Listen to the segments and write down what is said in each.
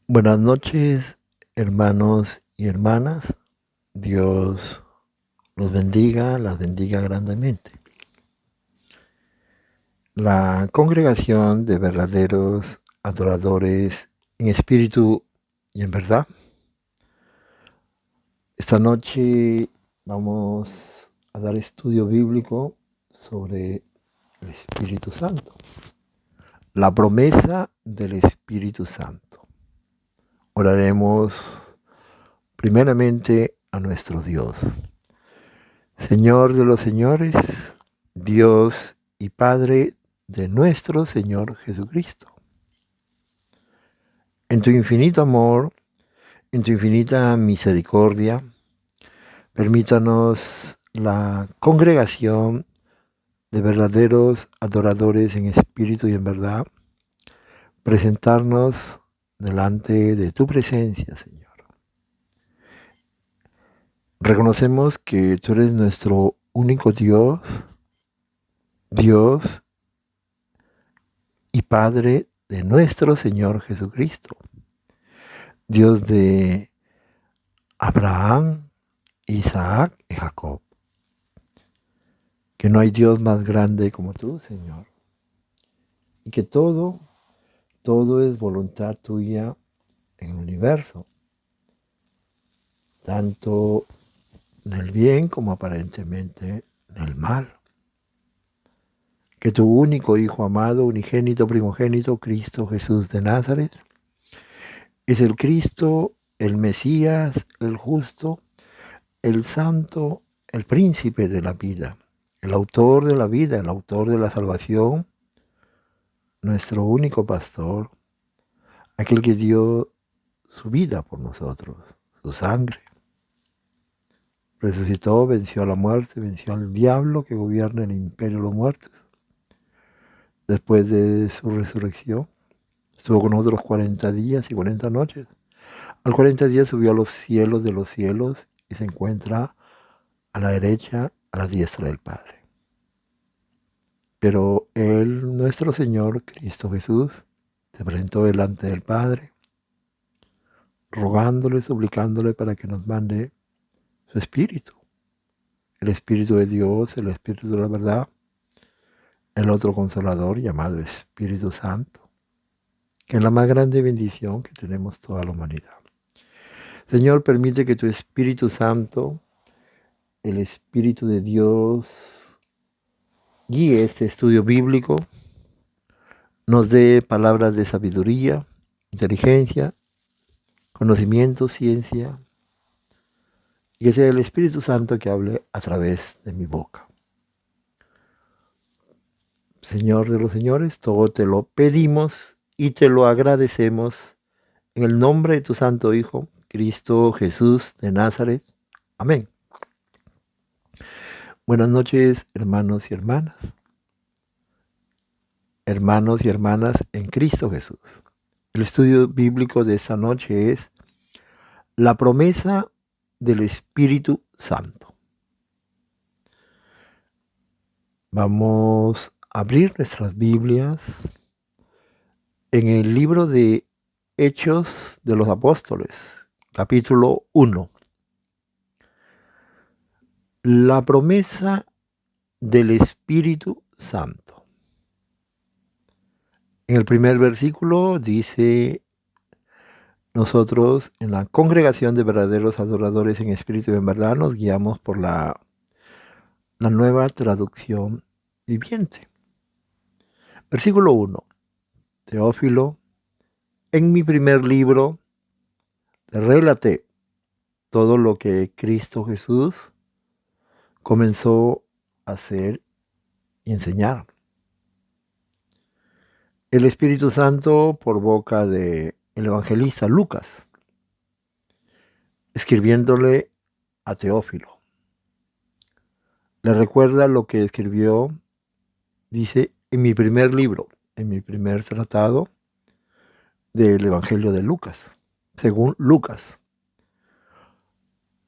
Buenas noches, hermanos y hermanas. Dios los bendiga, las bendiga grandemente. La congregación de verdaderos adoradores en espíritu y en verdad. Esta noche vamos a dar estudio bíblico sobre el Espíritu Santo. La promesa del Espíritu Santo. Oraremos primeramente a nuestro Dios. Señor de los señores, Dios y Padre de nuestro Señor Jesucristo. En tu infinito amor, en tu infinita misericordia, permítanos la congregación de verdaderos adoradores en espíritu y en verdad, presentarnos delante de tu presencia, Señor. Reconocemos que tú eres nuestro único Dios, Dios y Padre de nuestro Señor Jesucristo, Dios de Abraham, Isaac y Jacob. Que no hay Dios más grande como tú, Señor. Y que todo es voluntad tuya en el universo, tanto en el bien como aparentemente en el mal. Que tu único Hijo amado, unigénito, primogénito, Cristo Jesús de Nazaret, es el Cristo, el Mesías, el justo, el santo, el príncipe de la vida, el autor de la vida, el autor de la salvación, nuestro único pastor, aquel que dio su vida por nosotros, su sangre. Resucitó, venció a la muerte, venció al diablo que gobierna el imperio de los muertos. Después de su resurrección, estuvo con nosotros 40 días y 40 noches. Al 40 días subió a los cielos de los cielos y se encuentra a la derecha, a la diestra del Padre. Pero Él, nuestro Señor Cristo Jesús, se presentó delante del Padre, rogándole, suplicándole para que nos mande su Espíritu. El Espíritu de Dios, el Espíritu de la verdad, el otro Consolador llamado Espíritu Santo, que es la más grande bendición que tenemos toda la humanidad. Señor, permite que tu Espíritu Santo, el Espíritu de Dios, guíe este estudio bíblico, nos dé palabras de sabiduría, inteligencia, conocimiento, ciencia, y que sea el Espíritu Santo que hable a través de mi boca. Señor de los señores, todo te lo pedimos y te lo agradecemos en el nombre de tu Santo Hijo, Cristo Jesús de Nazaret. Amén. Buenas noches, hermanos y hermanas. Hermanos y hermanas en Cristo Jesús. El estudio bíblico de esta noche es la promesa del Espíritu Santo. Vamos a abrir nuestras Biblias en el libro de Hechos de los Apóstoles, capítulo 1. La promesa del Espíritu Santo. En el primer versículo dice: nosotros en la congregación de verdaderos adoradores en espíritu y en verdad nos guiamos por la nueva traducción viviente. Versículo 1. Teófilo, en mi primer libro te relaté todo lo que Cristo Jesús comenzó a hacer y enseñar. El Espíritu Santo, por boca del evangelista Lucas, escribiéndole a Teófilo, le recuerda lo que escribió, dice, en mi primer libro, en mi primer tratado del Evangelio de Lucas, según Lucas.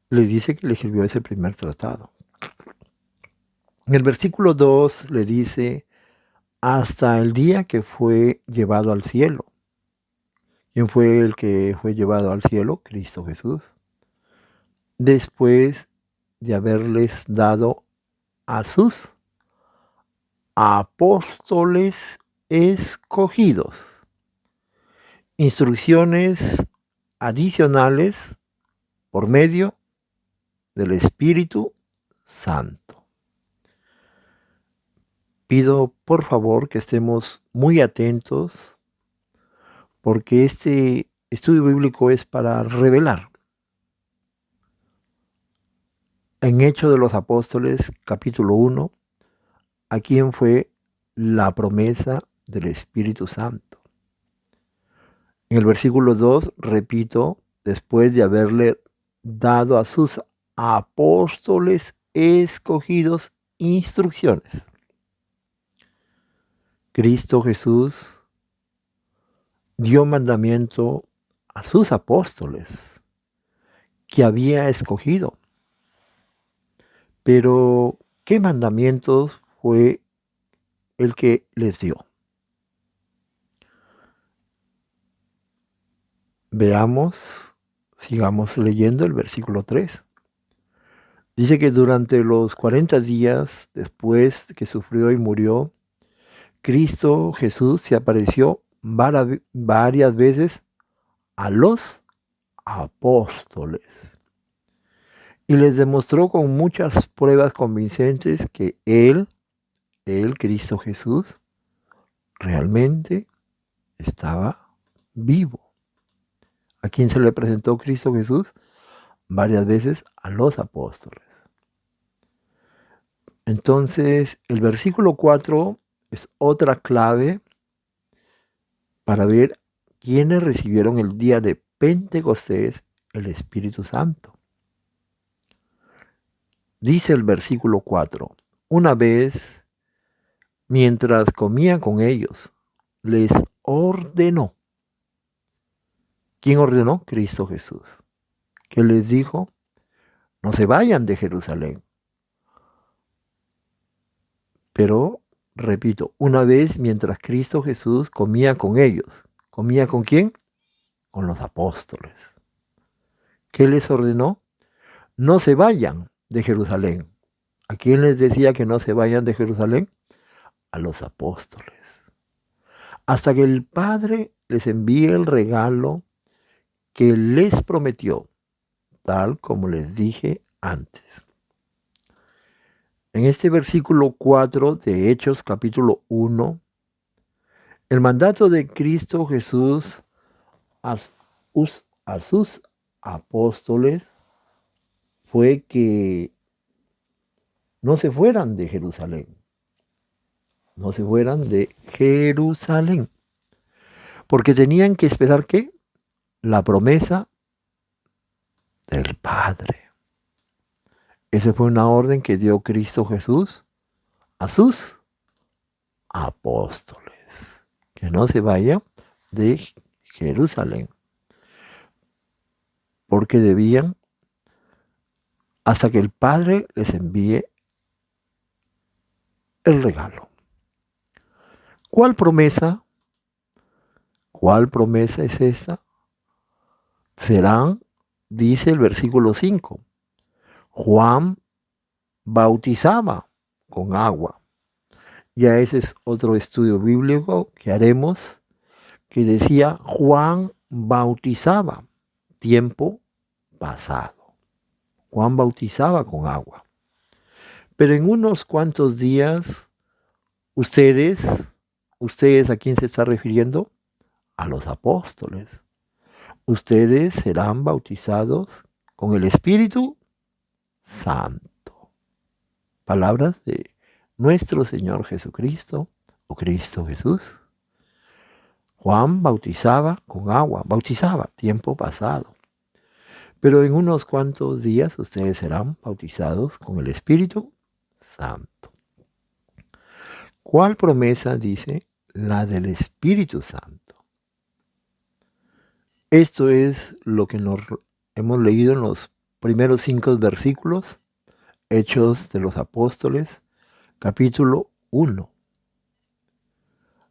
Le dice que le escribió ese primer tratado. En el versículo 2 le dice: hasta el día que fue llevado al cielo. ¿Quién fue el que fue llevado al cielo? Cristo Jesús. Después de haberles dado a sus apóstoles escogidos instrucciones adicionales por medio del Espíritu Santo. Pido por favor que estemos muy atentos, porque este estudio bíblico es para revelar. En Hechos de los Apóstoles, capítulo 1, a quién fue la promesa del Espíritu Santo. En el versículo 2, repito, después de haberle dado a sus apóstoles escogidos instrucciones. Cristo Jesús dio mandamiento a sus apóstoles que había escogido. Pero, ¿qué mandamientos fue el que les dio? Veamos, sigamos leyendo el versículo 3. Dice que durante los 40 días después que sufrió y murió, Cristo Jesús se apareció varias veces a los apóstoles y les demostró con muchas pruebas convincentes que Él, Cristo Jesús, realmente estaba vivo. ¿A quién se le presentó Cristo Jesús? Varias veces a los apóstoles. Entonces, el versículo 4 es otra clave para ver quiénes recibieron el día de Pentecostés el Espíritu Santo. Dice el versículo 4, una vez, mientras comía con ellos, les ordenó. ¿Quién ordenó? Cristo Jesús. Que les dijo, no se vayan de Jerusalén. Pero, repito, una vez mientras Cristo Jesús comía con ellos. ¿Comía con quién? Con los apóstoles. ¿Qué les ordenó? No se vayan de Jerusalén. ¿A quién les decía que no se vayan de Jerusalén? A los apóstoles. Hasta que el Padre les envíe el regalo que les prometió, tal como les dije antes. En este versículo 4 de Hechos capítulo 1, el mandato de Cristo Jesús a sus apóstoles fue que no se fueran de Jerusalén. No se fueran de Jerusalén. Porque tenían que esperar ¿qué? La promesa del Padre. Esa fue una orden que dio Cristo Jesús a sus apóstoles. Que no se vayan de Jerusalén. Porque debían hasta que el Padre les envíe el regalo. ¿Cuál promesa? ¿Cuál promesa es esta? Serán, dice el versículo 5, Juan bautizaba con agua. Ya ese es otro estudio bíblico que haremos, que decía Juan bautizaba, tiempo pasado. Juan bautizaba con agua. Pero en unos cuantos días, ustedes, ¿a quién se está refiriendo? A los apóstoles. Ustedes serán bautizados con el Espíritu Santo. Palabras de nuestro Señor Jesucristo, o Cristo Jesús. Juan bautizaba con agua, bautizaba, tiempo pasado. Pero en unos cuantos días ustedes serán bautizados con el Espíritu Santo. ¿Cuál promesa dice? La del Espíritu Santo. Esto es lo que hemos leído en los primeros 5 versículos, Hechos de los Apóstoles, capítulo 1.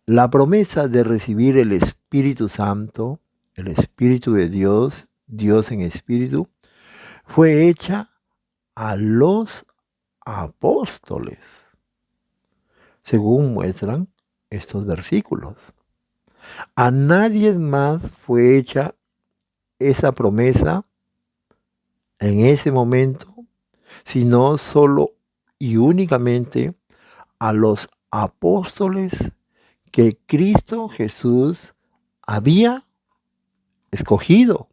La promesa de recibir el Espíritu Santo el Espíritu de Dios, Dios en espíritu, fue hecha a los apóstoles, según muestran estos versículos. A nadie más fue hecha esa promesa en ese momento, sino solo y únicamente a los apóstoles que Cristo Jesús había escogido.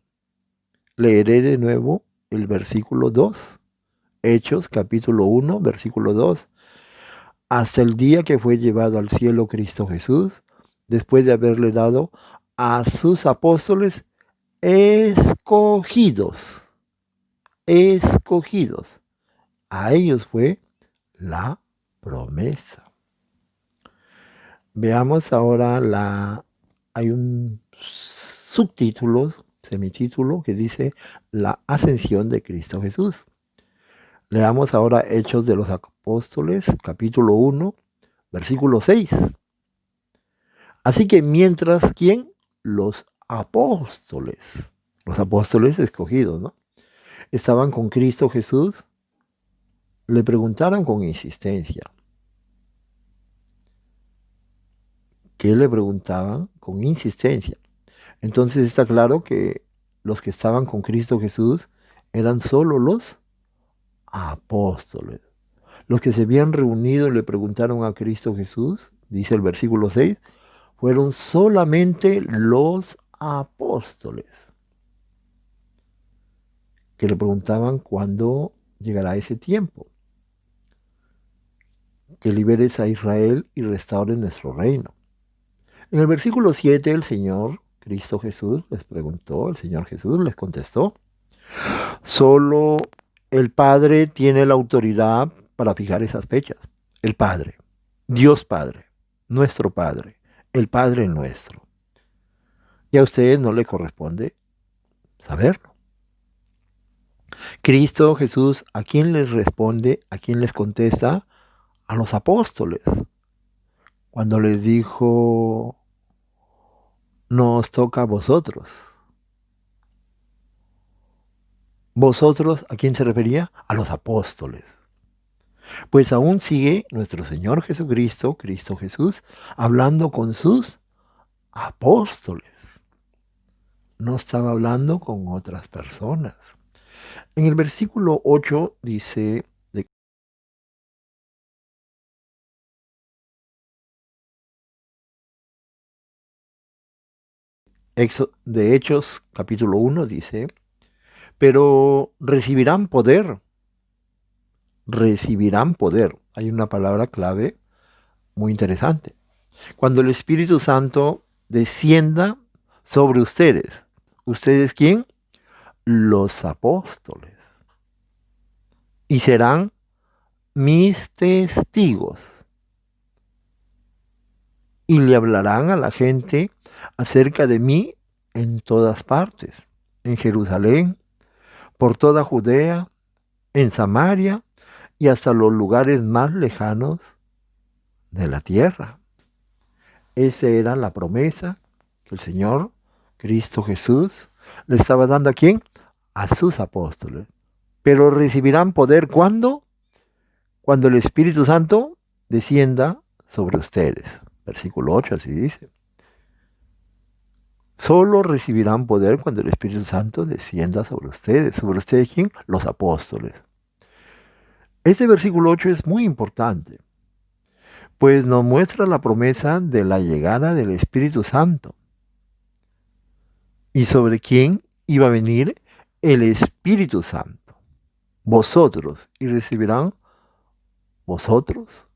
Leeré de nuevo el versículo 2, Hechos capítulo 1, versículo 2. Hasta el día que fue llevado al cielo Cristo Jesús, después de haberle dado a sus apóstoles escogidos. A ellos fue la promesa. Veamos ahora hay un subtítulo, semitítulo, que dice la ascensión de Cristo Jesús. Leamos ahora Hechos de los Apóstoles, capítulo 1, versículo 6. Así que mientras, ¿quién? Los apóstoles escogidos, ¿no?, estaban con Cristo Jesús, le preguntaron con insistencia. ¿Qué le preguntaban? Con insistencia. Entonces está claro que los que estaban con Cristo Jesús eran solo los apóstoles. Los que se habían reunido y le preguntaron a Cristo Jesús, dice el versículo 6, fueron solamente los apóstoles que le preguntaban cuándo llegará ese tiempo, que liberes a Israel y restaures nuestro reino. En el versículo 7 el Señor Cristo Jesús les preguntó, el Señor Jesús les contestó, solo el Padre tiene la autoridad para fijar esas fechas. El Padre, Dios Padre, nuestro Padre, el Padre nuestro. Y a ustedes no le corresponde saberlo. Cristo Jesús, ¿a quién les responde? ¿A quién les contesta? A los apóstoles. Cuando les dijo, nos toca a vosotros. ¿Vosotros a quién se refería? A los apóstoles. Pues aún sigue nuestro Señor Jesucristo, Cristo Jesús, hablando con sus apóstoles. No estaba hablando con otras personas. En el versículo 8 dice de Hechos capítulo 1 dice, pero recibirán poder. Hay una palabra clave muy interesante. Cuando el Espíritu Santo descienda sobre ustedes. ¿Ustedes quién? Los apóstoles. Y serán mis testigos. Y le hablarán a la gente acerca de mí en todas partes. En Jerusalén, por toda Judea, en Samaria y hasta los lugares más lejanos de la tierra. Esa era la promesa que el Señor Cristo Jesús le estaba dando ¿a quién? A sus apóstoles. Pero recibirán poder ¿cuándo? Cuando el Espíritu Santo descienda sobre ustedes. Versículo 8 así dice. Solo recibirán poder cuando el Espíritu Santo descienda sobre ustedes. ¿Sobre ustedes quién? Los apóstoles. Este versículo 8 es muy importante, pues nos muestra la promesa de la llegada del Espíritu Santo. ¿Y sobre quién iba a venir el Espíritu Santo? Vosotros, y recibirán vosotros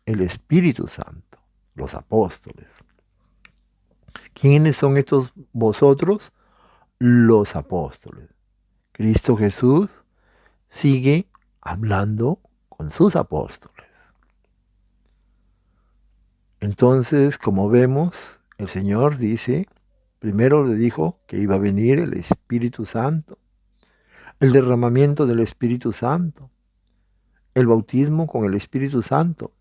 el Espíritu Santo, los apóstoles. ¿Quiénes son estos vosotros? Los apóstoles. Cristo Jesús sigue hablando con sus apóstoles. Entonces, como vemos, el Señor dice, primero le dijo que iba a venir el Espíritu Santo, el derramamiento del Espíritu Santo, el bautismo con el Espíritu Santo.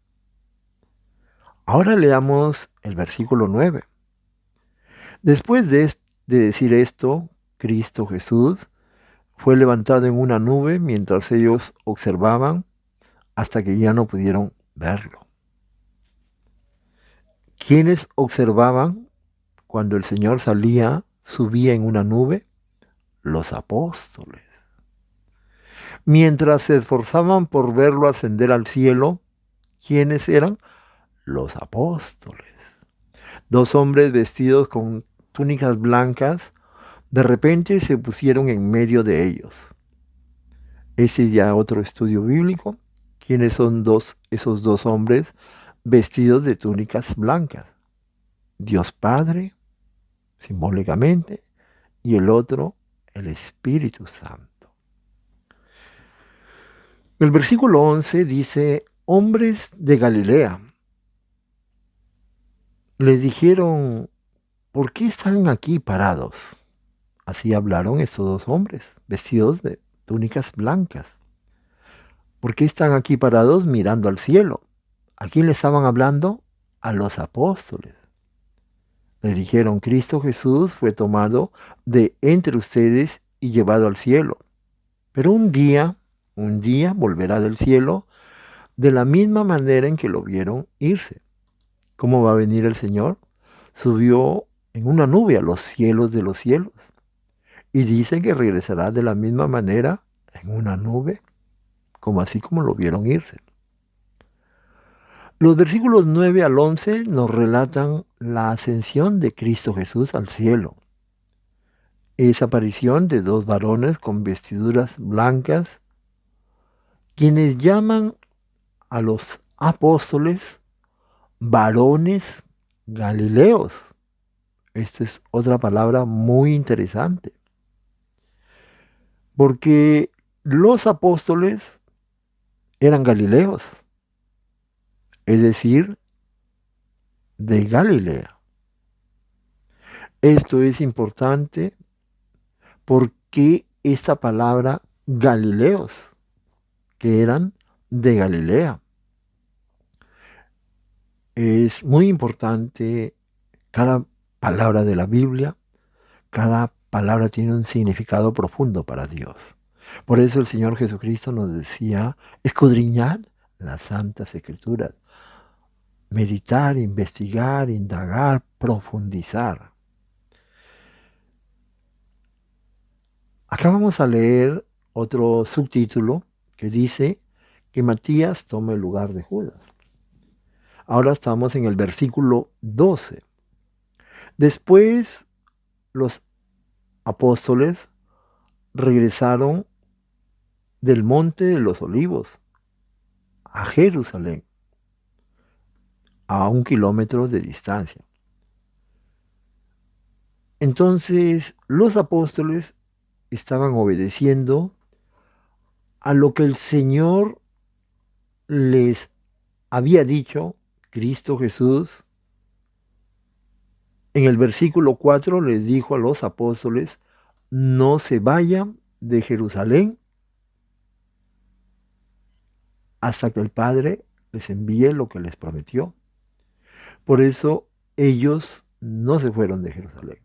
Ahora leamos el versículo 9. Después de de decir esto, Cristo Jesús fue levantado en una nube mientras ellos observaban hasta que ya no pudieron verlo. ¿Quiénes observaban cuando el Señor subía en una nube? Los apóstoles. Mientras se esforzaban por verlo ascender al cielo, ¿quiénes eran? Los apóstoles. Dos hombres vestidos con túnicas blancas, de repente se pusieron en medio de ellos. Ese ya otro estudio bíblico. ¿Quiénes son esos dos hombres vestidos de túnicas blancas? Dios Padre, simbólicamente, y el otro, el Espíritu Santo. El versículo 11 dice, hombres de Galilea, les dijeron, ¿por qué están aquí parados? Así hablaron estos dos hombres, vestidos de túnicas blancas. ¿Por qué están aquí parados mirando al cielo? ¿A quién le estaban hablando? A los apóstoles. Les dijeron, Cristo Jesús fue tomado de entre ustedes y llevado al cielo. Pero un día volverá del cielo de la misma manera en que lo vieron irse. ¿Cómo va a venir el Señor? Subió en una nube a los cielos de los cielos. Y dice que regresará de la misma manera en una nube, así como lo vieron irse. Los versículos 9 al 11 nos relatan la ascensión de Cristo Jesús al cielo. Esa aparición de dos varones con vestiduras blancas, quienes llaman a los apóstoles varones galileos. Esta es otra palabra muy interesante. Porque los apóstoles eran galileos, es decir, de Galilea. Esto es importante porque esta palabra galileos, que eran de Galilea. Es muy importante cada palabra de la Biblia, cada palabra tiene un significado profundo para Dios. Por eso el Señor Jesucristo nos decía, escudriñad las santas escrituras, meditar, investigar, indagar, profundizar. Acá vamos a leer otro subtítulo que dice que Matías toma el lugar de Judas. Ahora estamos en el versículo 12. Después los apóstoles regresaron del monte de los olivos a Jerusalén, a 1 kilómetro de distancia. Entonces los apóstoles estaban obedeciendo a lo que el Señor les había dicho, Cristo Jesús. En el versículo 4 les dijo a los apóstoles, no se vayan de Jerusalén hasta que el Padre les envíe lo que les prometió. Por eso ellos no se fueron de Jerusalén.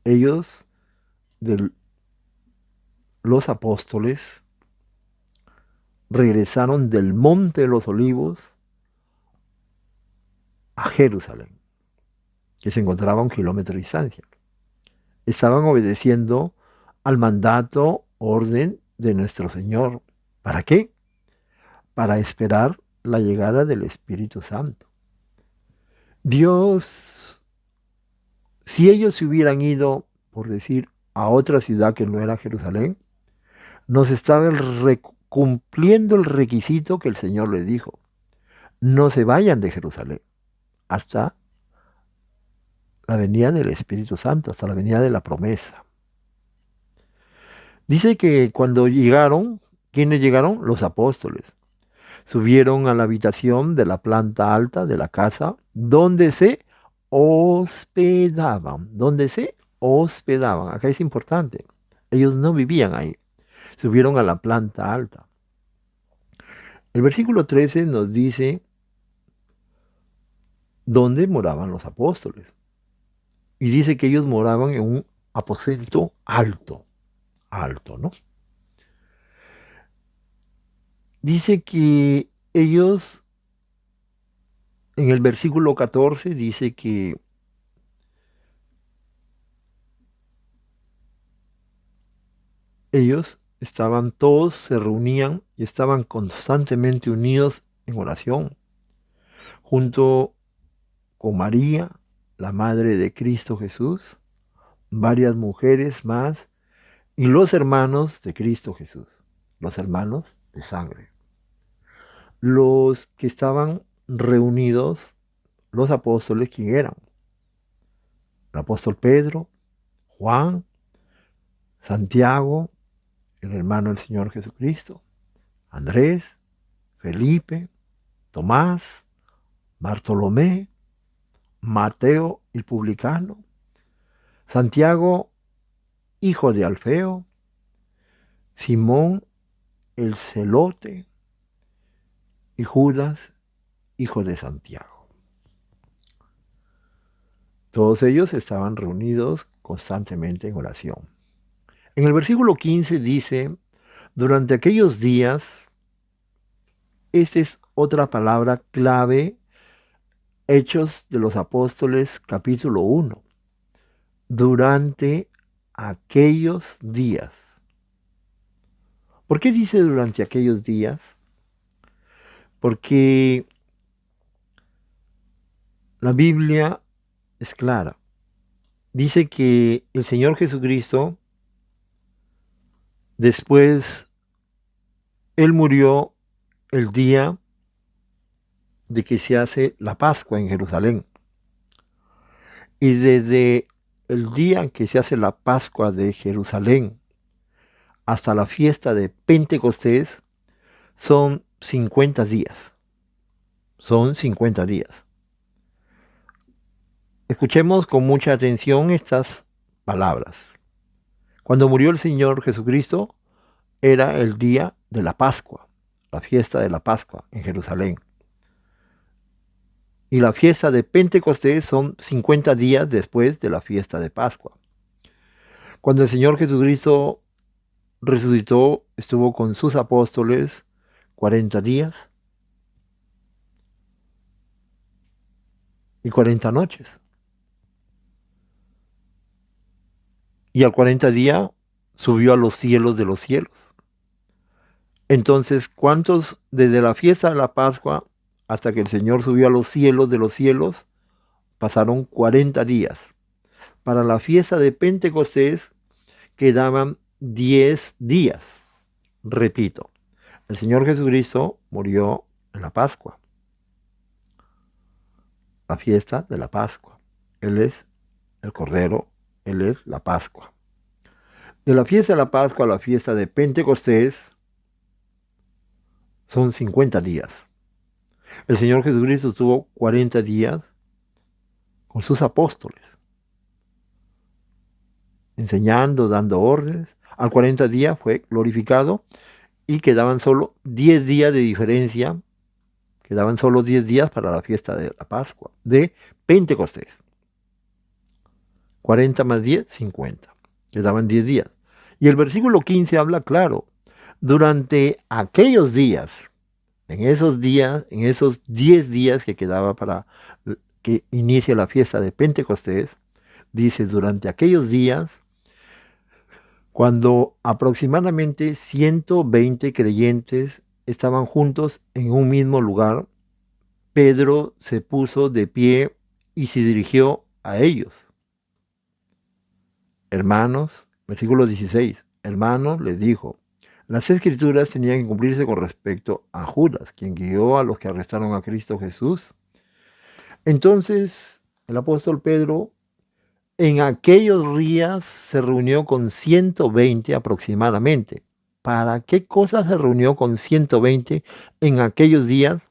Ellos, los apóstoles, regresaron del monte de los olivos a Jerusalén, que se encontraba a 1 kilómetro de distancia. Estaban obedeciendo al mandato, orden de nuestro Señor. ¿Para qué? Para esperar la llegada del Espíritu Santo. Dios, si ellos se hubieran ido, por decir, a otra ciudad que no era Jerusalén, nos estaba cumpliendo el requisito que el Señor les dijo. No se vayan de Jerusalén hasta la venida del Espíritu Santo, hasta la venida de la promesa. Dice que cuando llegaron, ¿quiénes llegaron? Los apóstoles. Subieron a la habitación de la planta alta de la casa donde se hospedaban. Donde se hospedaban. Acá es importante. Ellos no vivían ahí. Subieron a la planta alta. El versículo 13 nos dice dónde moraban los apóstoles. Y dice que ellos moraban en un aposento alto, alto, ¿no? Dice que ellos, en el versículo 14, dice que ellos estaban todos, se reunían y estaban constantemente unidos en oración, junto con María, la madre de Cristo Jesús, varias mujeres más y los hermanos de Cristo Jesús, los hermanos de sangre. Los que estaban reunidos, los apóstoles, ¿quién eran? El apóstol Pedro, Juan, Santiago, el hermano del Señor Jesucristo, Andrés, Felipe, Tomás, Bartolomé, Mateo el publicano, Santiago, hijo de Alfeo, Simón el celote y Judas, hijo de Santiago. Todos ellos estaban reunidos constantemente en oración. En el versículo 15 dice, durante aquellos días, esta es otra palabra clave, Hechos de los Apóstoles, capítulo 1. Durante aquellos días. ¿Por qué dice durante aquellos días? Porque la Biblia es clara. Dice que el Señor Jesucristo, después, Él murió el día de que se hace la Pascua en Jerusalén. Y desde el día que se hace la Pascua de Jerusalén hasta la fiesta de Pentecostés son 50 días. Son 50 días. Escuchemos con mucha atención estas palabras. Cuando murió el Señor Jesucristo, era el día de la Pascua, la fiesta de la Pascua en Jerusalén. Y la fiesta de Pentecostés son 50 días después de la fiesta de Pascua. Cuando el Señor Jesucristo resucitó, estuvo con sus apóstoles 40 días y 40 noches. Y al 40 día subió a los cielos de los cielos. Entonces, ¿cuántos desde la fiesta de la Pascua hasta que el Señor subió a los cielos de los cielos? Pasaron 40 días. Para la fiesta de Pentecostés quedaban 10 días. Repito, el Señor Jesucristo murió en la Pascua. La fiesta de la Pascua. Él es el Cordero, Él es la Pascua. De la fiesta de la Pascua a la fiesta de Pentecostés son 50 días. El Señor Jesucristo estuvo 40 días con sus apóstoles, enseñando, dando órdenes. Al 40 días fue glorificado y quedaban solo 10 días de diferencia. Quedaban solo 10 días para la fiesta de la Pascua, de Pentecostés. 40 más 10, 50. Quedaban 10 días. Y el versículo 15 habla claro. Durante aquellos días, en esos 10 días que quedaba para que inicie la fiesta de Pentecostés, dice, durante aquellos días, cuando aproximadamente 120 creyentes estaban juntos en un mismo lugar, Pedro se puso de pie y se dirigió a ellos. Hermanos, versículo 16, hermanos, les dijo, las escrituras tenían que cumplirse con respecto a Judas, quien guió a los que arrestaron a Cristo Jesús. Entonces, el apóstol Pedro en aquellos días se reunió con 120 aproximadamente. ¿Para qué cosa se reunió con 120 en aquellos días?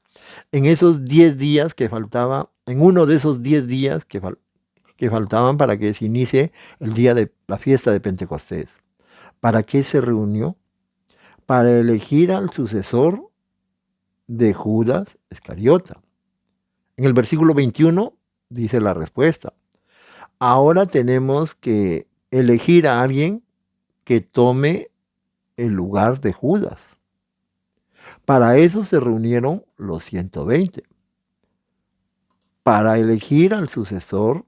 En esos 10 días que faltaba, en uno de esos 10 días que faltaban para que se inicie el día de la fiesta de Pentecostés. ¿Para qué se reunió? Para elegir al sucesor de Judas Iscariota. En el versículo 21 dice la respuesta. Ahora tenemos que elegir a alguien que tome el lugar de Judas. Para eso se reunieron los 120, para elegir al sucesor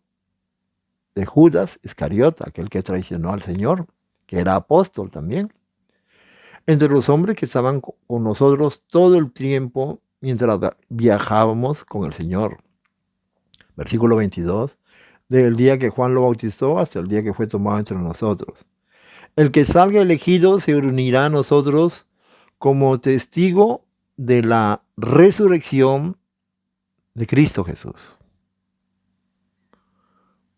de Judas Iscariota, aquel que traicionó al Señor, que era apóstol también. Entre los hombres que estaban con nosotros todo el tiempo mientras viajábamos con el Señor. Versículo 22, del día que Juan lo bautizó hasta el día que fue tomado entre nosotros. El que salga elegido se unirá a nosotros como testigo de la resurrección de Cristo Jesús.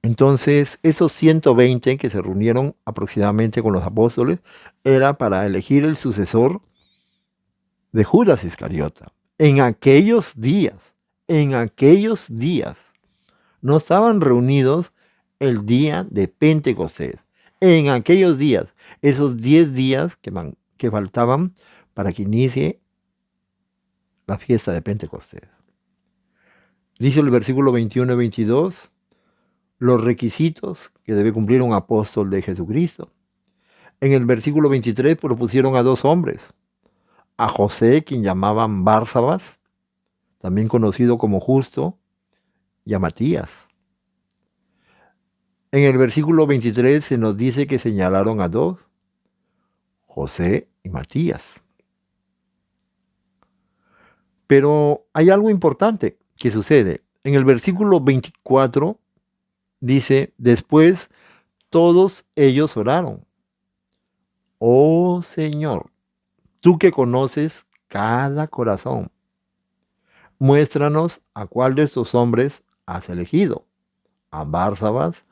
Entonces, esos 120 que se reunieron aproximadamente con los apóstoles, era para elegir el sucesor de Judas Iscariota. En aquellos días, no estaban reunidos el día de Pentecostés. En aquellos días, esos 10 días que faltaban para que inicie la fiesta de Pentecostés. Dice el versículo 21 y 22, los requisitos que debe cumplir un apóstol de Jesucristo. En el versículo 23 propusieron a 2 hombres, a José, quien llamaban Bársabas, también conocido como Justo, y a Matías. En el versículo 23 se nos dice que señalaron a 2, José y Matías. Pero hay algo importante que sucede. En el versículo 24 dice, después todos ellos oraron. Oh Señor, tú que conoces cada corazón, muéstranos a cuál de estos hombres has elegido, a Bársabas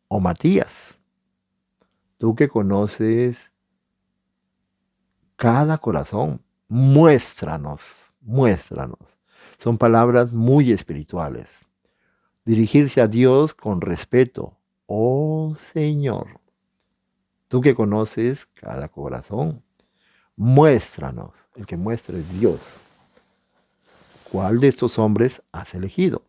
o Matías. Tú que conoces cada corazón, muéstranos. Son palabras muy espirituales. Dirigirse a Dios con respeto. Oh Señor, tú que conoces cada corazón, muéstranos. El que muestra es Dios. ¿Cuál de estos hombres has elegido?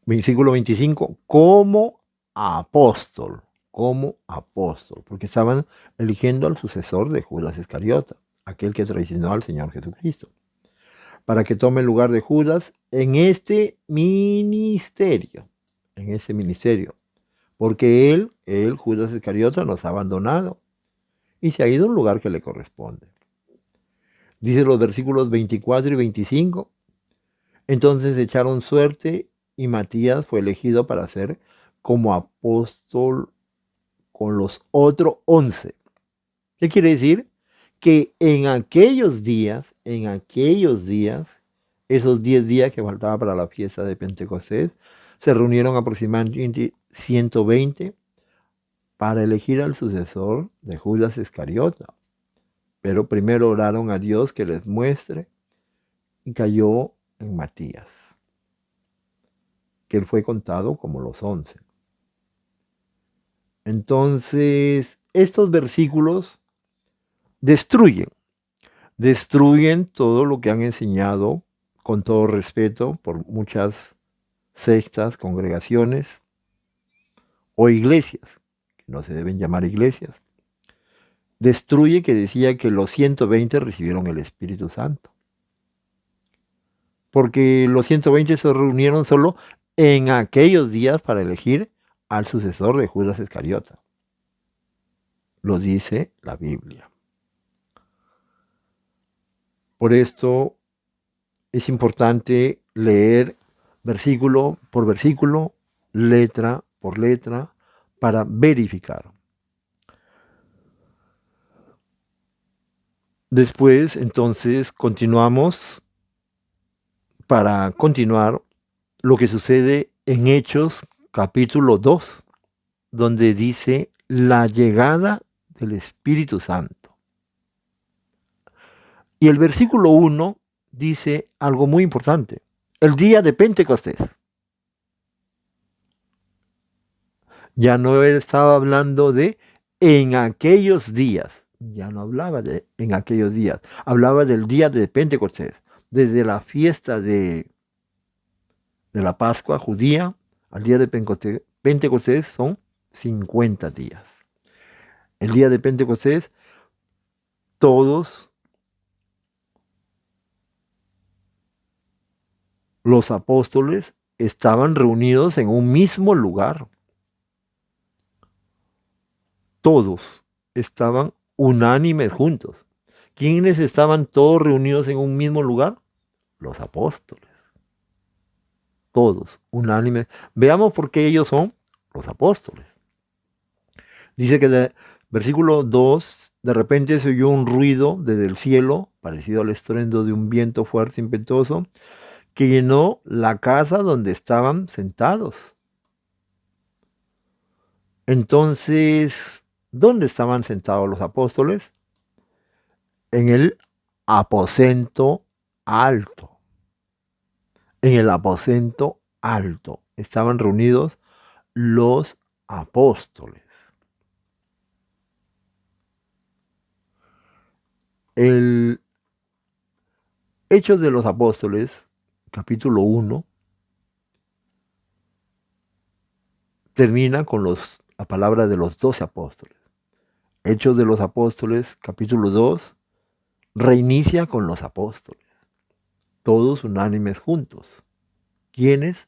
Versículo 25, como apóstol, porque estaban eligiendo al sucesor de Judas Iscariota, aquel que traicionó al Señor Jesucristo, para que tome el lugar de Judas en ese ministerio, porque él, Judas Iscariota, nos ha abandonado y se ha ido a un lugar que le corresponde. Dice los versículos 24 y 25, entonces echaron suerte y Matías fue elegido para ser como apóstol con los otros 11. ¿Qué quiere decir? Que en aquellos días, esos 10 días que faltaban para la fiesta de Pentecostés, se reunieron aproximadamente 120 para elegir al sucesor de Judas Iscariota. Pero primero oraron a Dios que les muestre y cayó en Matías, que él fue contado como los 11. Entonces, estos versículos destruyen todo lo que han enseñado con todo respeto por muchas sectas, congregaciones o iglesias, que no se deben llamar iglesias. Destruye que decía que los 120 recibieron el Espíritu Santo. Porque los 120 se reunieron solo en aquellos días para elegir al sucesor de Judas Iscariota. Lo dice la Biblia. Por esto es importante leer versículo por versículo, letra por letra, para verificar. Después, entonces, continuamos para continuar lo que sucede en Hechos capítulo 2, donde dice la llegada del Espíritu Santo. Y el versículo 1 dice algo muy importante, el día de Pentecostés. Ya no estaba hablando de en aquellos días, ya no hablaba de en aquellos días, hablaba del día de Pentecostés, desde la fiesta de la Pascua judía al día de Pentecostés son 50 días. El día de Pentecostés, todos los apóstoles estaban reunidos en un mismo lugar. Todos estaban unánimes juntos. ¿Quiénes estaban todos reunidos en un mismo lugar? Los apóstoles. Todos unánimes. Veamos por qué ellos son los apóstoles. Dice que el versículo 2, de repente se oyó un ruido desde el cielo, parecido al estruendo de un viento fuerte e impetuoso, que llenó la casa donde estaban sentados. Entonces, ¿dónde estaban sentados los apóstoles? En el aposento alto. En el aposento alto estaban reunidos los apóstoles. El Hechos de los Apóstoles, capítulo 1, termina con la palabra de los 12 apóstoles. Hechos de los Apóstoles, capítulo 2, reinicia con los apóstoles, todos unánimes juntos. ¿Quiénes?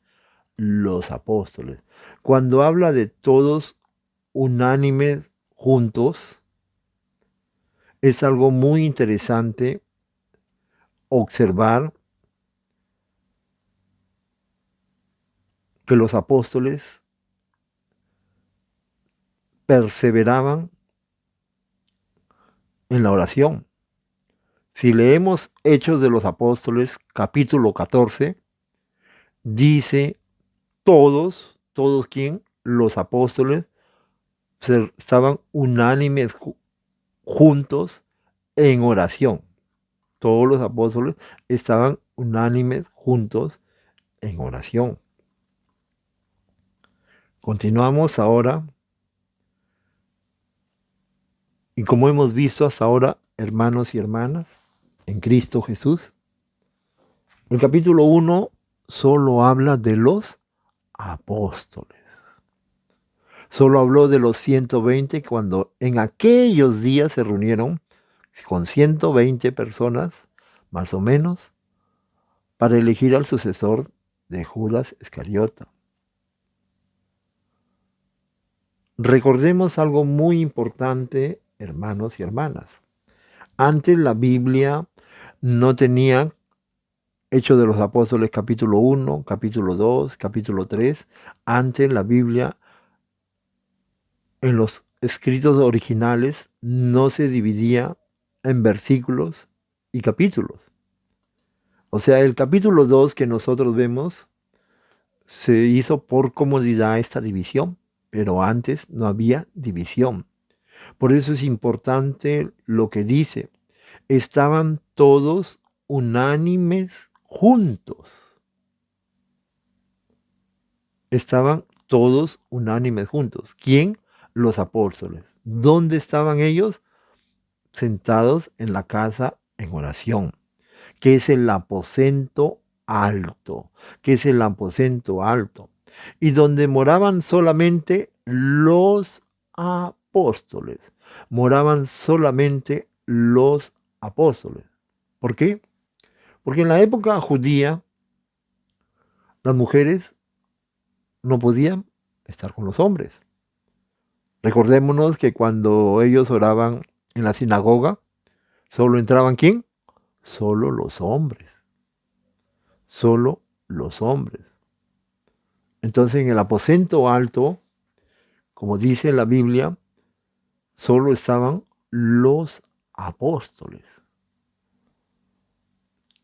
Los apóstoles. Cuando habla de todos unánimes juntos, es algo muy interesante observar que los apóstoles perseveraban en la oración. Si leemos Hechos de los Apóstoles, capítulo 14, dice todos ¿quién? Los apóstoles estaban unánimes juntos en oración. Todos los apóstoles estaban unánimes juntos en oración. Continuamos ahora. Y como hemos visto hasta ahora, hermanos y hermanas, en Cristo Jesús, el capítulo 1 solo habla de los apóstoles. Solo habló de los 120 cuando en aquellos días se reunieron con 120 personas, más o menos, para elegir al sucesor de Judas Iscariote. Recordemos algo muy importante, hermanos y hermanas. Antes la Biblia no tenía Hechos de los Apóstoles capítulo 1, capítulo 2, capítulo 3. Antes la Biblia, en los escritos originales, no se dividía en versículos y capítulos. O sea, el capítulo 2 que nosotros vemos se hizo por comodidad esta división, pero antes no había división. Por eso es importante lo que dice. Estaban todos unánimes juntos. Estaban todos unánimes juntos. ¿Quién? Los apóstoles. ¿Dónde estaban ellos? Sentados en la casa en oración, que es el aposento alto, que es el aposento alto, y donde moraban solamente los apóstoles. Moraban solamente los apóstoles. ¿Por qué? Porque en la época judía las mujeres no podían estar con los hombres. Recordémonos que cuando ellos oraban en la sinagoga, solo entraban ¿quién? Solo los hombres. Solo los hombres. Entonces en el aposento alto, como dice la Biblia, solo estaban los apóstoles.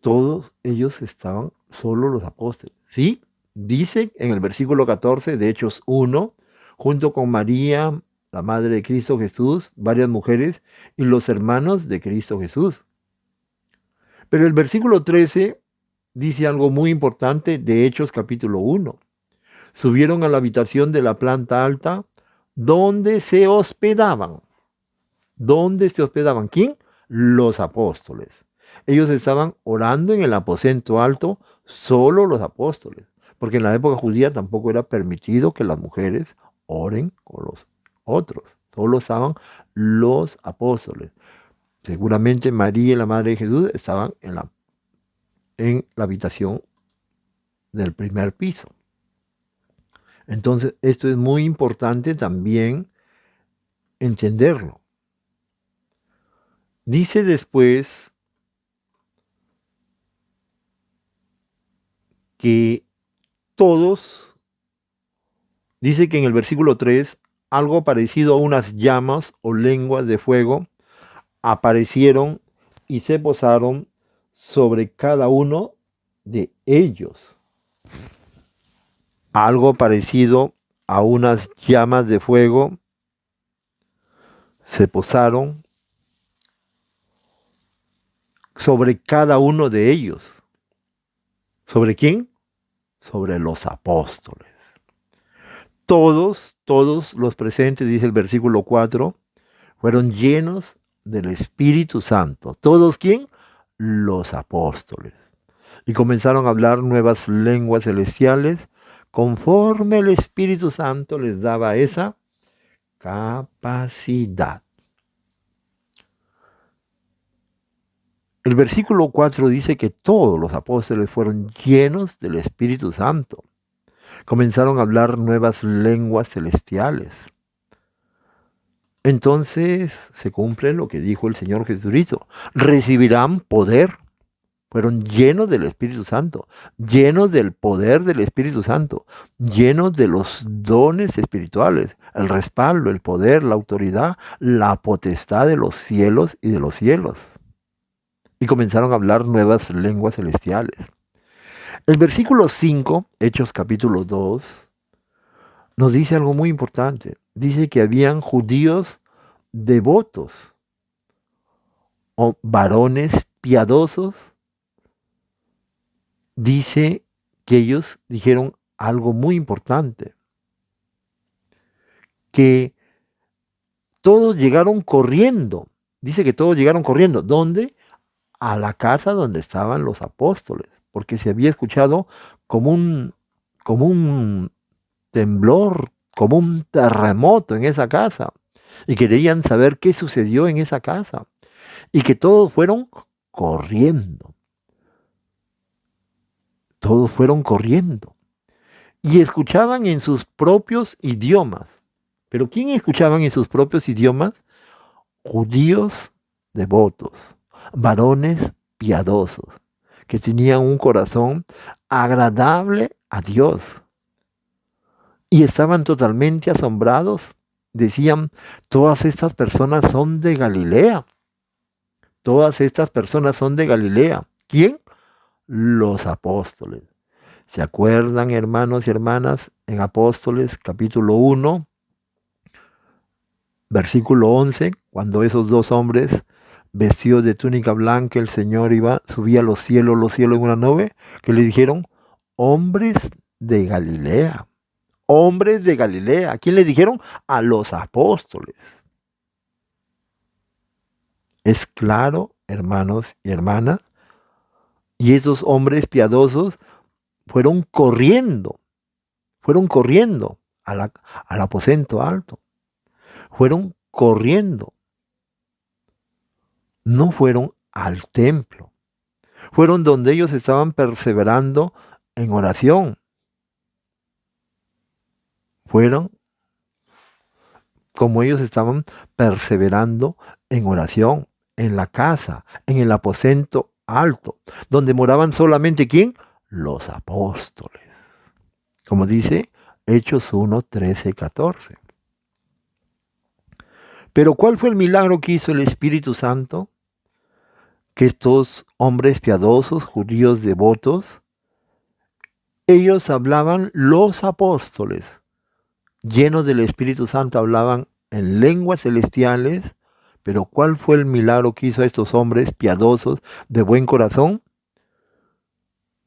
Todos ellos estaban, solo los apóstoles. ¿Sí? Dice en el versículo 14 de Hechos 1, junto con María, la madre de Cristo Jesús, varias mujeres y los hermanos de Cristo Jesús. Pero el versículo 13 dice algo muy importante de Hechos capítulo 1. Subieron a la habitación de la planta alta donde se hospedaban. ¿Dónde se hospedaban? ¿Quién? Los apóstoles. Ellos estaban orando en el aposento alto, solo los apóstoles, porque en la época judía tampoco era permitido que las mujeres oren con los otros. Solo estaban los apóstoles. Seguramente María y la Madre de Jesús estaban en la habitación del primer piso. Entonces, esto es muy importante también entenderlo. Dice después que todos, dice que en el versículo 3, algo parecido a unas llamas o lenguas de fuego aparecieron y se posaron sobre cada uno de ellos. Algo parecido a unas llamas de fuego se posaron sobre cada uno de ellos. ¿Sobre quién? Sobre los apóstoles. Todos los presentes, dice el versículo 4, fueron llenos del Espíritu Santo. ¿Todos quién? Los apóstoles. Y comenzaron a hablar nuevas lenguas celestiales conforme el Espíritu Santo les daba esa capacidad. El versículo 4 dice que todos los apóstoles fueron llenos del Espíritu Santo. Comenzaron a hablar nuevas lenguas celestiales. Entonces se cumple lo que dijo el Señor Jesucristo. Recibirán poder. Fueron llenos del Espíritu Santo, llenos del poder del Espíritu Santo, llenos de los dones espirituales, el respaldo, el poder, la autoridad, la potestad de los cielos y de los cielos. Y comenzaron a hablar nuevas lenguas celestiales. El versículo 5, Hechos capítulo 2, nos dice algo muy importante. Dice que habían judíos devotos o varones piadosos. Dice que ellos dijeron algo muy importante, que todos llegaron corriendo. Dice que todos llegaron corriendo. ¿Dónde? A la casa donde estaban los apóstoles, porque se había escuchado como un temblor, como un terremoto en esa casa, y querían saber qué sucedió en esa casa, y que todos fueron corriendo. Todos fueron corriendo y escuchaban en sus propios idiomas. ¿Pero quién escuchaban en sus propios idiomas? Judíos devotos, varones piadosos, que tenían un corazón agradable a Dios. Y estaban totalmente asombrados. Decían, todas estas personas son de Galilea. Todas estas personas son de Galilea. ¿Quién? Los apóstoles. ¿Se acuerdan, hermanos y hermanas, en Apóstoles capítulo 1, versículo 11, cuando esos dos hombres vestidos de túnica blanca, el Señor subía a los cielos en una nube, que le dijeron, hombres de Galilea, hombres de Galilea? ¿A quién le dijeron? A los apóstoles. Es claro, hermanos y hermanas, y esos hombres piadosos fueron corriendo al aposento alto. Fueron corriendo. No fueron al templo. Fueron donde ellos estaban perseverando en oración. Fueron como ellos estaban perseverando en oración, en la casa, en el aposento alto, donde moraban solamente ¿quién? Los apóstoles. Como dice Hechos 1, 13, 14. Pero ¿cuál fue el milagro que hizo el Espíritu Santo? Que estos hombres piadosos, judíos devotos, ellos hablaban, los apóstoles, llenos del Espíritu Santo, hablaban en lenguas celestiales. Pero ¿cuál fue el milagro que hizo a estos hombres piadosos, de buen corazón?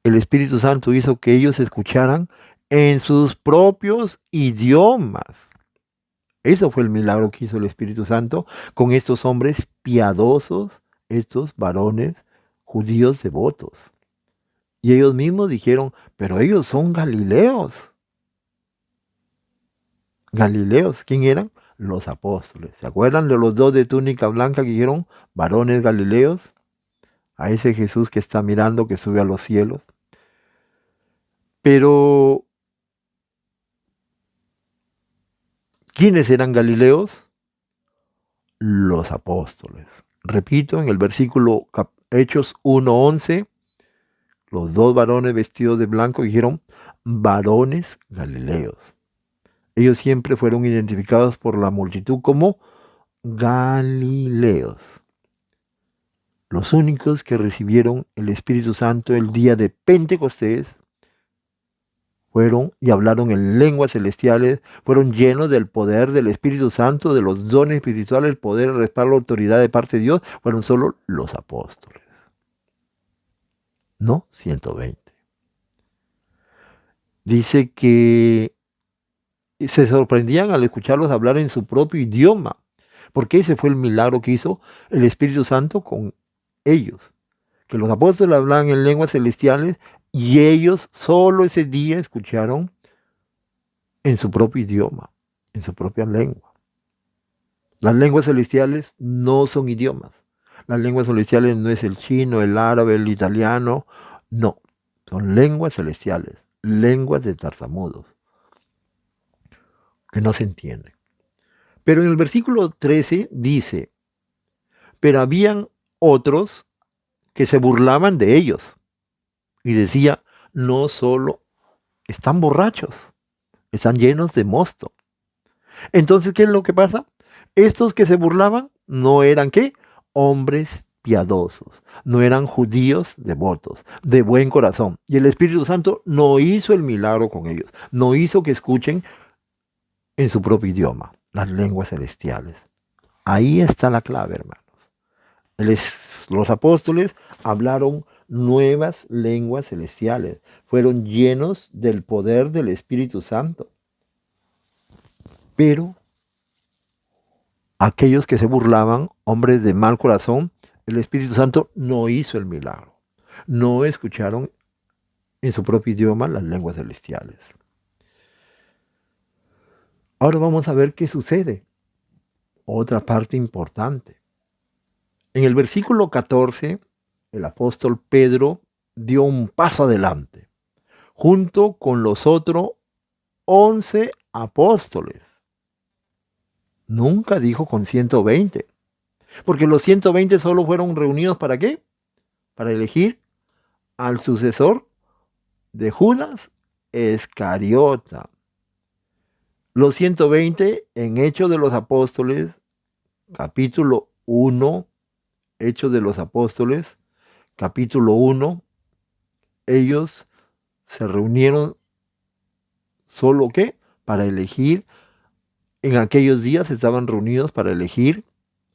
El Espíritu Santo hizo que ellos escucharan en sus propios idiomas. Eso fue el milagro que hizo el Espíritu Santo con estos hombres piadosos, estos varones judíos devotos. Y ellos mismos dijeron, pero ellos son galileos. Galileos. ¿Quién eran? Los apóstoles. ¿Se acuerdan de los dos de túnica blanca que dijeron, varones galileos? A ese Jesús que está mirando, que sube a los cielos. Pero, ¿quiénes eran galileos? Los apóstoles. Repito, en el versículo Hechos 1:11, los dos varones vestidos de blanco dijeron, varones galileos. Ellos siempre fueron identificados por la multitud como Galileos. Los únicos que recibieron el Espíritu Santo el día de Pentecostés fueron y hablaron en lenguas celestiales, fueron llenos del poder del Espíritu Santo, de los dones espirituales, el poder, el respaldo, la autoridad de parte de Dios, fueron solo los apóstoles. No 120. Dice que se sorprendían al escucharlos hablar en su propio idioma, porque ese fue el milagro que hizo el Espíritu Santo con ellos, que los apóstoles hablaban en lenguas celestiales y ellos solo ese día escucharon en su propio idioma, en su propia lengua. Las lenguas celestiales no son idiomas. Las lenguas celestiales no es el chino, el árabe, el italiano, no, son lenguas celestiales, lenguas de tartamudos, que no se entienden. Pero en el versículo 13 dice, pero habían otros que se burlaban de ellos y decía, no solo están borrachos, están llenos de mosto. Entonces, ¿qué es lo que pasa? Estos que se burlaban no eran ¿qué? Hombres piadosos, no eran judíos devotos, de buen corazón. Y el Espíritu Santo no hizo el milagro con ellos, no hizo que escuchen en su propio idioma, las lenguas celestiales. Ahí está la clave, hermanos. Los apóstoles hablaron nuevas lenguas celestiales, fueron llenos del poder del Espíritu Santo. Pero aquellos que se burlaban, hombres de mal corazón, el Espíritu Santo no hizo el milagro. No escucharon en su propio idioma las lenguas celestiales. Ahora vamos a ver qué sucede. Otra parte importante. En el versículo 14, el apóstol Pedro dio un paso adelante, junto con los otros 11 apóstoles. Nunca dijo con 120, porque los 120 solo fueron reunidos ¿para qué? Para elegir al sucesor de Judas Iscariota. Los 120 en Hechos de los Apóstoles, capítulo 1, Hechos de los Apóstoles, capítulo 1, ellos se reunieron solo ¿qué? Para elegir, en aquellos días estaban reunidos para elegir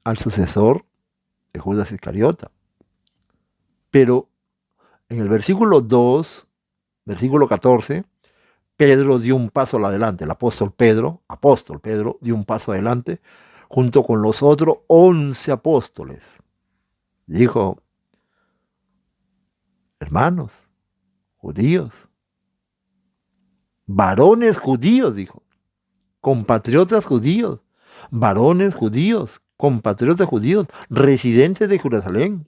al sucesor de Judas Iscariota. Pero en el versículo 2, versículo 14, Pedro dio un paso adelante, el apóstol Pedro dio un paso adelante junto con los otros 11 apóstoles. Dijo, hermanos, judíos, varones judíos, dijo, compatriotas judíos, varones judíos, compatriotas judíos, residentes de Jerusalén.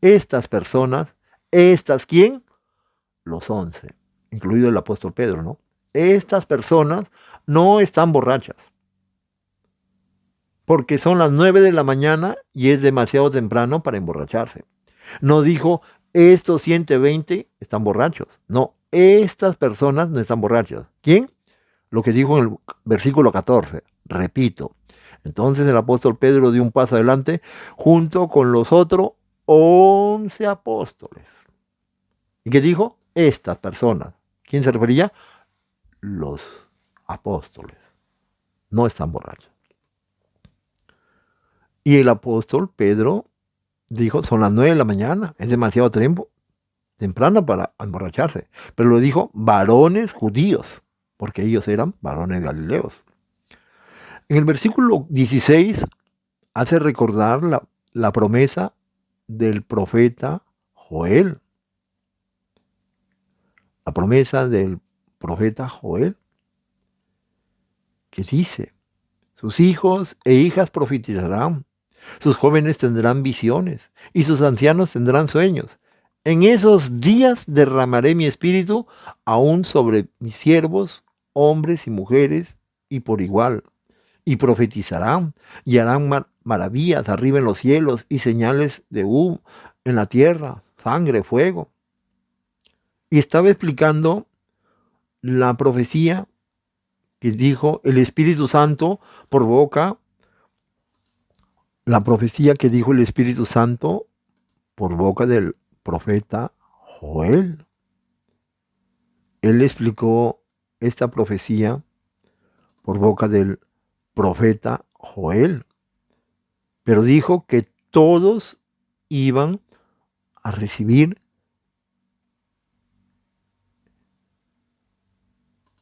Estas personas, ¿quién? Los 11, incluido el apóstol Pedro, ¿no? Estas personas no están borrachas, porque son las 9 de la mañana y es demasiado temprano para emborracharse. No dijo, estos 120 están borrachos. No, estas personas no están borrachas. ¿Quién? Lo que dijo en el versículo 14. Repito. Entonces el apóstol Pedro dio un paso adelante junto con los otros 11 apóstoles. ¿Y qué dijo? Estas personas. ¿Quién se refería? Los apóstoles. No están borrachos. Y el apóstol Pedro dijo, son las 9 de la mañana, es demasiado temprano para emborracharse. Pero lo dijo varones judíos, porque ellos eran varones galileos. En el versículo 16 hace recordar la promesa del profeta Joel. La promesa del profeta Joel, que dice: sus hijos e hijas profetizarán, sus jóvenes tendrán visiones y sus ancianos tendrán sueños. En esos días derramaré mi espíritu aún sobre mis siervos, hombres y mujeres, y por igual. Y profetizarán y harán maravillas arriba en los cielos y señales de humo en la tierra, sangre, fuego. Y estaba explicando la profecía que dijo el Espíritu Santo por boca, la profecía que dijo el Espíritu Santo por boca del profeta Joel. Él explicó esta profecía por boca del profeta Joel, pero dijo que todos iban a recibir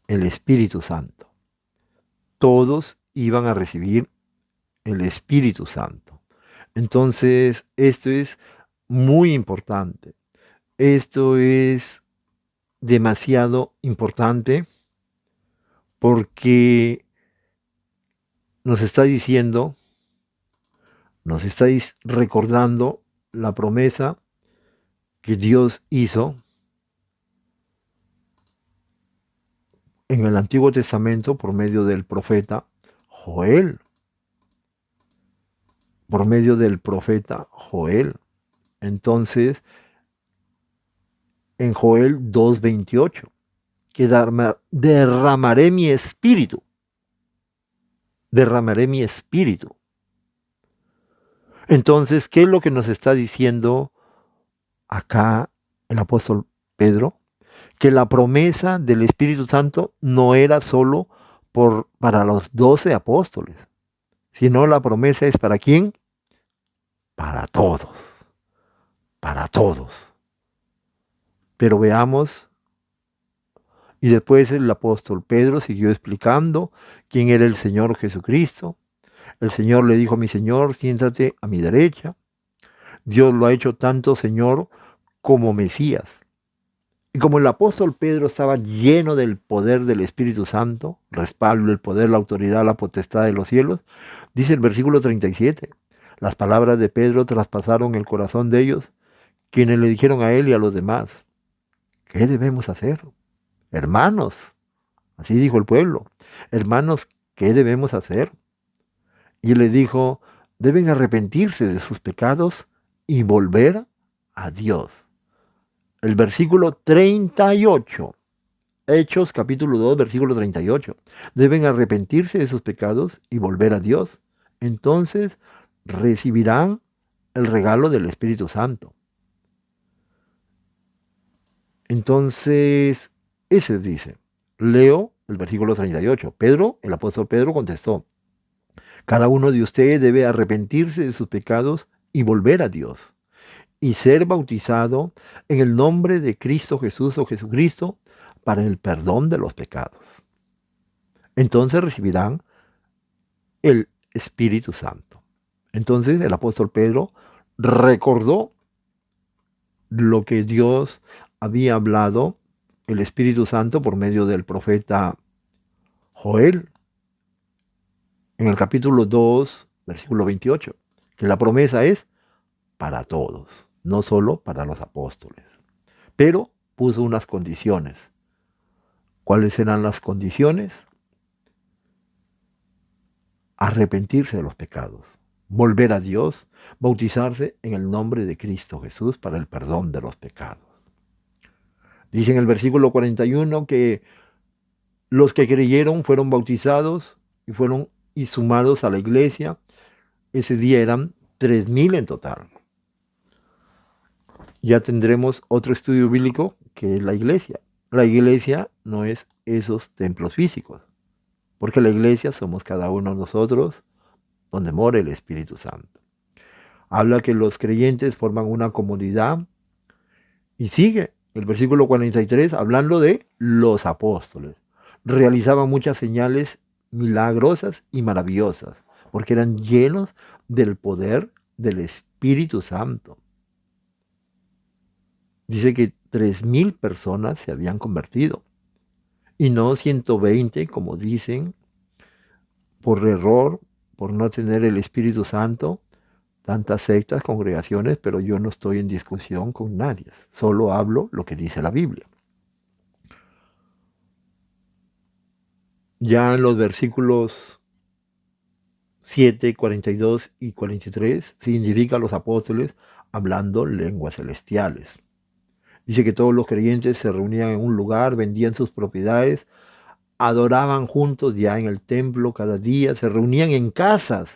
el Espíritu Santo. Todos iban a recibir el Espíritu Santo. Entonces, esto es muy importante. Esto es demasiado importante porque nos está diciendo, nos está recordando la promesa que Dios hizo en el Antiguo Testamento por medio del profeta Joel. Por medio del profeta Joel. Entonces, en Joel 2:28, que derramaré mi espíritu. Derramaré mi espíritu. Entonces, ¿qué es lo que nos está diciendo acá el apóstol Pedro? Que la promesa del Espíritu Santo no era solo para los 12 apóstoles, sino la promesa es ¿para quién? Para todos. Para todos. Pero veamos, y después el apóstol Pedro siguió explicando quién era el Señor Jesucristo. El Señor le dijo: mi Señor, siéntate a mi derecha. Dios lo ha hecho tanto Señor como Mesías. Y como el apóstol Pedro estaba lleno del poder del Espíritu Santo, respaldo, el poder, la autoridad, la potestad de los cielos, dice el versículo 37, las palabras de Pedro traspasaron el corazón de ellos, quienes le dijeron a él y a los demás: ¿qué debemos hacer? Hermanos, así dijo el pueblo, hermanos, ¿qué debemos hacer? Y él le dijo: deben arrepentirse de sus pecados y volver a Dios. El versículo 38, Hechos capítulo 2, versículo 38. Deben arrepentirse de sus pecados y volver a Dios. Entonces recibirán el regalo del Espíritu Santo. Entonces, ese dice. Leo el versículo 38. Pedro, el apóstol Pedro contestó: cada uno de ustedes debe arrepentirse de sus pecados y volver a Dios, y ser bautizado en el nombre de Cristo Jesús o Jesucristo para el perdón de los pecados. Entonces recibirán el Espíritu Santo. Entonces el apóstol Pedro recordó lo que Dios había hablado, el Espíritu Santo, por medio del profeta Joel, en el capítulo 2, versículo 28, que la promesa es para todos, no solo para los apóstoles. Pero puso unas condiciones. ¿Cuáles eran las condiciones? Arrepentirse de los pecados, volver a Dios, bautizarse en el nombre de Cristo Jesús para el perdón de los pecados. Dice en el versículo 41 que los que creyeron fueron bautizados y sumados a la iglesia. Ese día eran 3,000 en total. Ya tendremos otro estudio bíblico que es la iglesia. La iglesia no es esos templos físicos, porque la iglesia somos cada uno de nosotros, donde mora el Espíritu Santo. Habla que los creyentes forman una comunidad y sigue el versículo 43 hablando de los apóstoles. Realizaban muchas señales milagrosas y maravillosas, porque eran llenos del poder del Espíritu Santo. Dice que 3,000 personas se habían convertido. Y no 120, como dicen, por error, por no tener el Espíritu Santo, tantas sectas, congregaciones, pero yo no estoy en discusión con nadie. Solo hablo lo que dice la Biblia. Ya en los versículos 7, 42 y 43 se identifica a los apóstoles hablando lenguas celestiales. Dice que todos los creyentes se reunían en un lugar, vendían sus propiedades, adoraban juntos ya en el templo cada día, se reunían en casas,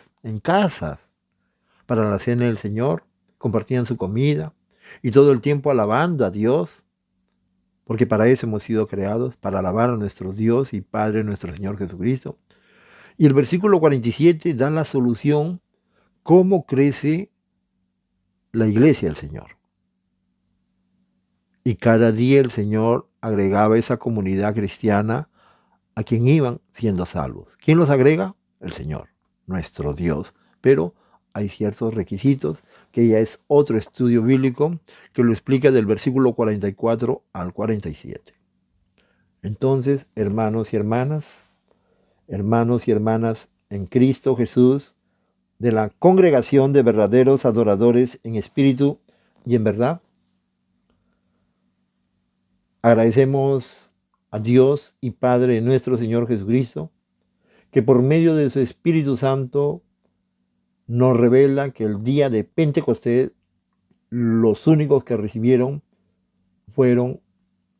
para la cena del Señor, compartían su comida y todo el tiempo alabando a Dios, porque para eso hemos sido creados, para alabar a nuestro Dios y Padre nuestro Señor Jesucristo. Y el versículo 47 da la solución cómo crece la iglesia del Señor. Y cada día el Señor agregaba esa comunidad cristiana a quien iban siendo salvos. ¿Quién los agrega? El Señor, nuestro Dios. Pero hay ciertos requisitos que ya es otro estudio bíblico que lo explica del versículo 44 al 47. Entonces, hermanos y hermanas en Cristo Jesús, de la congregación de verdaderos adoradores en espíritu y en verdad, agradecemos a Dios y Padre de nuestro Señor Jesucristo, que por medio de su Espíritu Santo nos revela que el día de Pentecostés los únicos que recibieron fueron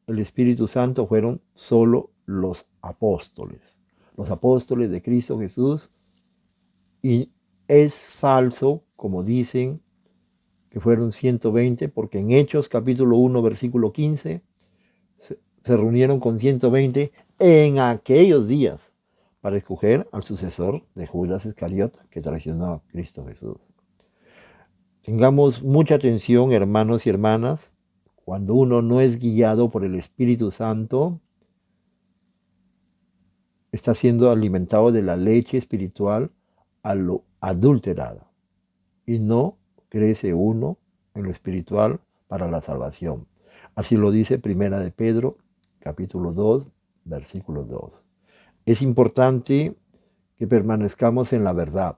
el Espíritu Santo, fueron solo los apóstoles de Cristo Jesús. Y es falso, como dicen, que fueron 120, porque en Hechos capítulo 1, versículo 15, se reunieron con 120 en aquellos días para escoger al sucesor de Judas Iscariota, que traicionó a Cristo Jesús. Tengamos mucha atención, hermanos y hermanas, cuando uno no es guiado por el Espíritu Santo, está siendo alimentado de la leche espiritual a lo adulterada y no crece uno en lo espiritual para la salvación. Así lo dice Primera de Pedro, capítulo 2, versículo 2. Es importante que permanezcamos en la verdad,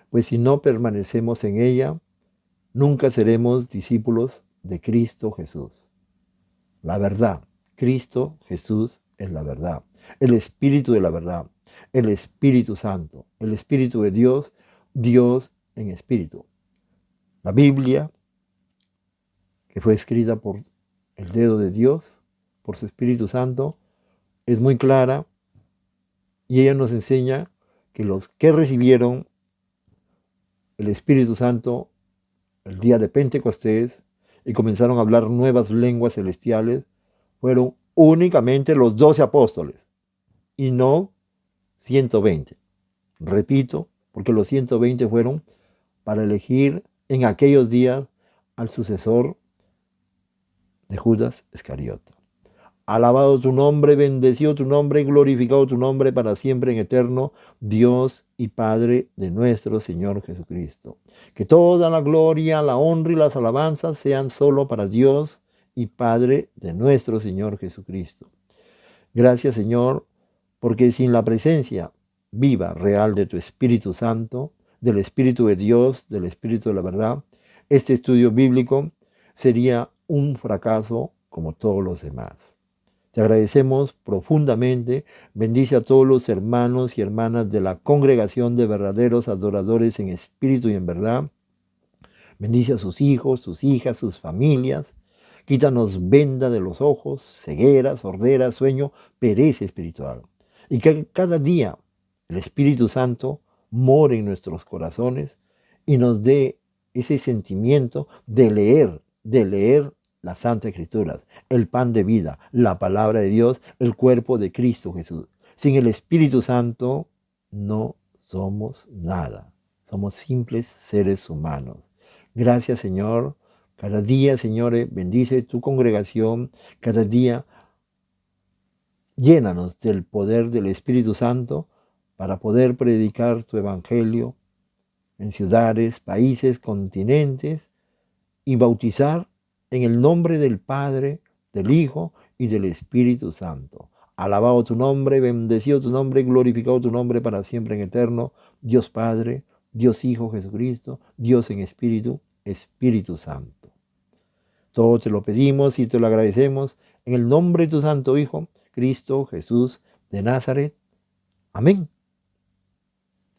pues si no permanecemos en ella, nunca seremos discípulos de Cristo Jesús. La verdad, Cristo Jesús es la verdad, el Espíritu de la verdad, el Espíritu Santo, el Espíritu de Dios, Dios en Espíritu. La Biblia, que fue escrita por el dedo de Dios, por su Espíritu Santo, es muy clara y ella nos enseña que los que recibieron el Espíritu Santo el día de Pentecostés y comenzaron a hablar nuevas lenguas celestiales fueron únicamente los 12 apóstoles y no 120. Repito, porque los 120 fueron para elegir en aquellos días al sucesor de Judas Iscariota. Alabado tu nombre, bendecido tu nombre, glorificado tu nombre para siempre en eterno, Dios y Padre de nuestro Señor Jesucristo. Que toda la gloria, la honra y las alabanzas sean solo para Dios y Padre de nuestro Señor Jesucristo. Gracias, Señor, porque sin la presencia viva, real de tu Espíritu Santo, del Espíritu de Dios, del Espíritu de la verdad, este estudio bíblico sería un fracaso como todos los demás. Te agradecemos profundamente. Bendice a todos los hermanos y hermanas de la congregación de verdaderos adoradores en espíritu y en verdad. Bendice a sus hijos, sus hijas, sus familias. Quítanos venda de los ojos, ceguera, sordera, sueño, pereza espiritual. Y que cada día el Espíritu Santo more en nuestros corazones y nos dé ese sentimiento de leer las Santas Escrituras, el pan de vida, la palabra de Dios, el cuerpo de Cristo Jesús. Sin el Espíritu Santo no somos nada. Somos simples seres humanos. Gracias, Señor. Cada día, Señor, bendice tu congregación. Cada día llénanos del poder del Espíritu Santo para poder predicar tu evangelio en ciudades, países, continentes y bautizar en el nombre del Padre, del Hijo y del Espíritu Santo. Alabado tu nombre, bendecido tu nombre, glorificado tu nombre para siempre en eterno. Dios Padre, Dios Hijo Jesucristo, Dios en Espíritu, Espíritu Santo. Todo te lo pedimos y te lo agradecemos en el nombre de tu Santo Hijo, Cristo Jesús de Nazaret. Amén.